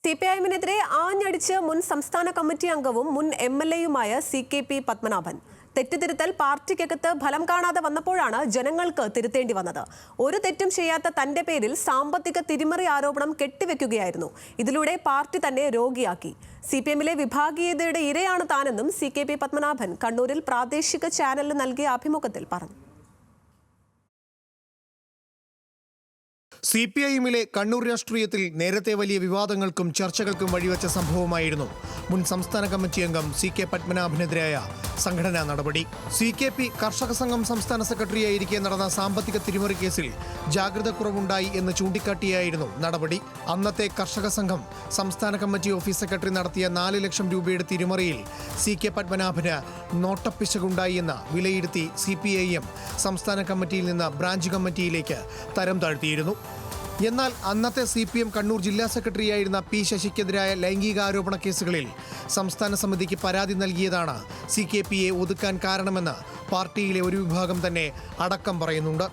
സിപിഐഎമ്മിനെതിരെ ആഞ്ഞടിച്ച് മുൻ സംസ്ഥാന കമ്മിറ്റി അംഗവും മുൻ എംഎൽഎയുമായ CKP പത്മനാഭൻ. തെറ്റുതിരുത്തൽ പാർട്ടിക്കകത്ത് ഫലം കാണാതെ വന്നപ്പോഴാണ് ജനങ്ങൾക്ക് തിരുത്തേണ്ടി വന്നത്. ഒരു തെറ്റും ചെയ്യാത്ത തന്റെ പേരിൽ സാമ്പത്തിക തിരിമറി ആരോപണം കെട്ടിവെക്കുകയായിരുന്നു. ഇതിലൂടെ പാർട്ടി തന്നെ രോഗിയാക്കി. സിപിഎമ്മിലെ വിഭാഗീയതയുടെ ഇരയാണ് താനെന്നും CKP പത്മനാഭൻ കണ്ണൂരിൽ പ്രാദേശിക ചാനലിന് നൽകിയ അഭിമുഖത്തിൽ പറഞ്ഞു. സിപിഐഎമ്മിലെ കണ്ണൂർ രാഷ്ട്രീയത്തിൽ നേരത്തെ വലിയ വിവാദങ്ങൾക്കും ചർച്ചകൾക്കും വഴിവെച്ച സംഭവമായിരുന്നു മുൻ സംസ്ഥാന കമ്മിറ്റി അംഗം CK പത്മനാഭനെതിരായ സംഘടനാ നടപടി. CKP കർഷക സംഘം സംസ്ഥാന സെക്രട്ടറിയായിരിക്കെ നടന്ന സാമ്പത്തിക തിരിമറി കേസിൽ ജാഗ്രത കുറവുണ്ടായി എന്ന് ചൂണ്ടിക്കാട്ടിയായിരുന്നു നടപടി. അന്നത്തെ കർഷക സംഘം സംസ്ഥാന കമ്മിറ്റി ഓഫീസ് സെക്രട്ടറി നടത്തിയ 4 ലക്ഷം രൂപയുടെ തിരിമറിയിൽ CK പത്മനാഭന് നോട്ടപ്പിശകുണ്ടായി എന്ന് വിലയിരുത്തി CPIM സംസ്ഥാന കമ്മിറ്റിയിൽ നിന്ന് ബ്രാഞ്ച് കമ്മിറ്റിയിലേക്ക് തരം താഴ്ത്തിയിരുന്നു. എന്നാൽ അന്നത്തെ CPM കണ്ണൂർ ജില്ലാ സെക്രട്ടറിയായിരുന്ന P ശശിക്കെതിരായ ലൈംഗികാരോപണ കേസുകളിൽ സംസ്ഥാന സമിതിക്ക് പരാതി നൽകിയതാണ് CKPയെ ഒതുക്കാൻ കാരണമെന്ന് പാർട്ടിയിലെ ഒരു വിഭാഗം തന്നെ അടക്കം പറയുന്നുണ്ട്.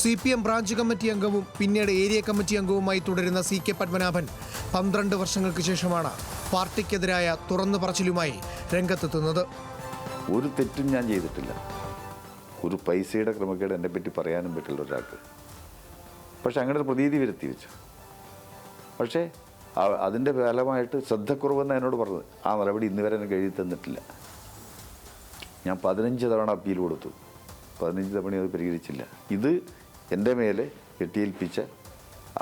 CPM ബ്രാഞ്ച് കമ്മിറ്റി അംഗവും പിന്നീട് ഏരിയ കമ്മിറ്റി അംഗവുമായി തുടരുന്ന CK പത്മനാഭൻ 12 വർഷങ്ങൾക്ക് ശേഷമാണ് പാർട്ടിക്കെതിരായ തുറന്നു പറച്ചിലുമായി രംഗത്തെത്തുന്നത്. ഒരു തെറ്റും ഞാൻ ചെയ്തിട്ടില്ല. ഒരു പൈസയുടെ ക്രമക്കേട് എന്നെ പറ്റി പറയാനും പറ്റില്ല ഒരാൾക്ക്. പക്ഷെ അങ്ങനെ ഒരു പ്രതീതി വരുത്തി വെച്ചു. പക്ഷേ അതിൻ്റെ ഫലമായിട്ട് ശ്രദ്ധക്കുറവെന്ന് എന്നോട് പറഞ്ഞത്. ആ നടപടി ഇന്ന് വരെ എനിക്ക് എഴുതി തന്നിട്ടില്ല. ഞാൻ 15 തവണ അപ്പീൽ കൊടുത്തു. 15 തവണ അത് പരിഹരിച്ചില്ല. ഇത് എൻ്റെ മേലെ കെട്ടിയേൽപ്പിച്ച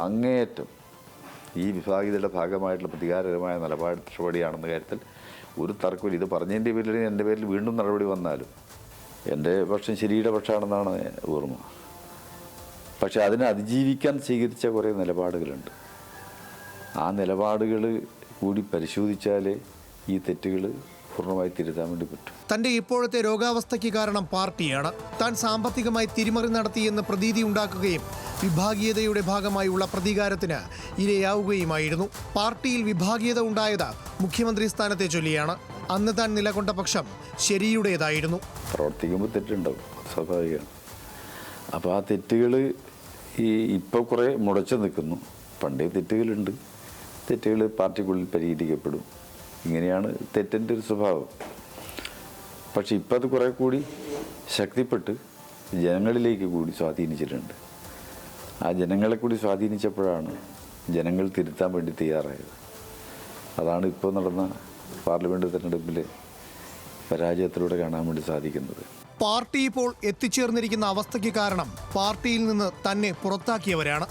അങ്ങേയറ്റം ഈ വിഭാഗീയതയുടെ ഭാഗമായിട്ടുള്ള പ്രതികാരകരമായ നടപടിയാണെന്ന കാര്യത്തിൽ ഒരു തർക്കമില്ല. ഇത് പറഞ്ഞതിൻ്റെ പേരിൽ എൻ്റെ പേരിൽ വീണ്ടും നടപടി വന്നാലും എൻ്റെ പക്ഷം ശരിയുടെ പക്ഷമാണെന്നാണ് ഓർമ്മ. പക്ഷെ അതിനെ അതിജീവിക്കാൻ സ്വീകരിച്ച കുറേ നിലപാടുകളുണ്ട്. ആ നിലപാടുകൾ കൂടി പരിശോധിച്ചാലേ ഈ തെറ്റുകൾ പൂർണ്ണമായി തിരുത്താൻ വേണ്ടി പറ്റും. തന്റെ ഇപ്പോഴത്തെ രോഗാവസ്ഥയ്ക്ക് കാരണം പാർട്ടിയാണ്. താൻ സാമ്പത്തികമായി തിരിമറി നടത്തിയെന്ന് പ്രതീതി ഉണ്ടാക്കുകയും വിഭാഗീയതയുടെ ഭാഗമായുള്ള പ്രതികാരത്തിന് ഇരയാവുകയുമായിരുന്നു. പാർട്ടിയിൽ വിഭാഗീയത ഉണ്ടായത് മുഖ്യമന്ത്രി സ്ഥാനത്തെ ചൊല്ലിയാണ്. അന്ന് താൻ നിലകൊണ്ട പക്ഷം ശരിയുടേതായിരുന്നു. പ്രവർത്തിക്കുമ്പോൾ തെറ്റുണ്ടാവും, സ്വാഭാവികമാണ്. അപ്പോൾ ആ തെറ്റുകൾ ഇപ്പോൾ കുറേ മുടച്ചു നിൽക്കുന്നു. പണ്ടേ തെറ്റുകളുണ്ട്. തെറ്റുകൾ പാർട്ടിക്കുള്ളിൽ പരിഹരിക്കപ്പെടും. ഇങ്ങനെയാണ് തെറ്റിൻ്റെ ഒരു സ്വഭാവം. പക്ഷെ ഇപ്പം അത് കുറേ കൂടി ശക്തിപ്പെട്ട് ജനങ്ങളിലേക്ക് കൂടി സ്വാധീനിച്ചിട്ടുണ്ട്. ആ ജനങ്ങളെ കൂടി സ്വാധീനിച്ചപ്പോഴാണ് ജനങ്ങൾ തിരുത്താൻ വേണ്ടി തയ്യാറായത്. അതാണ് ഇപ്പോൾ നടന്ന പാർലമെൻറ്റ് തെരഞ്ഞെടുപ്പിലെ പരാജയത്തിലൂടെ കാണാൻ വേണ്ടി സാധിക്കുന്നത്. പാർട്ടി ഇപ്പോൾ എത്തിച്ചേർന്നിരിക്കുന്ന അവസ്ഥയ്ക്ക് കാരണം പാർട്ടിയിൽ നിന്ന് തന്നെ പുറത്താക്കിയവരാണ്.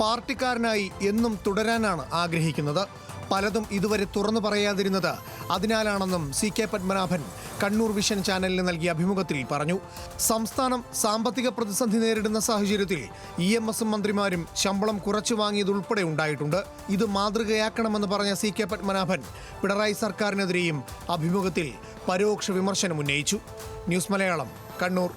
പാർട്ടിക്കാരനായി എന്നും തുടരാനാണ് ആഗ്രഹിക്കുന്നത്. പലതും ഇതുവരെ തുറന്നു പറയാതിരുന്നത് അതിനാലാണെന്നും CK പത്മനാഭൻ കണ്ണൂർ വിഷൻ ചാനലിന് നൽകിയ അഭിമുഖത്തിൽ പറഞ്ഞു. സംസ്ഥാനം സാമ്പത്തിക പ്രതിസന്ധി നേരിടുന്ന സാഹചര്യത്തിൽ EMS മന്ത്രിമാരും ശമ്പളം കുറച്ചു വാങ്ങിയതുൾപ്പെടെ ഉണ്ടായിട്ടുണ്ട്. ഇത് മാതൃകയാക്കണമെന്ന് പറഞ്ഞ CK പത്മനാഭൻ പിണറായി സർക്കാരിനെതിരെയും അഭിമുഖത്തിൽ പരോക്ഷ വിമർശനം ഉന്നയിച്ചു. ന്യൂസ് മലയാളം, കണ്ണൂർ.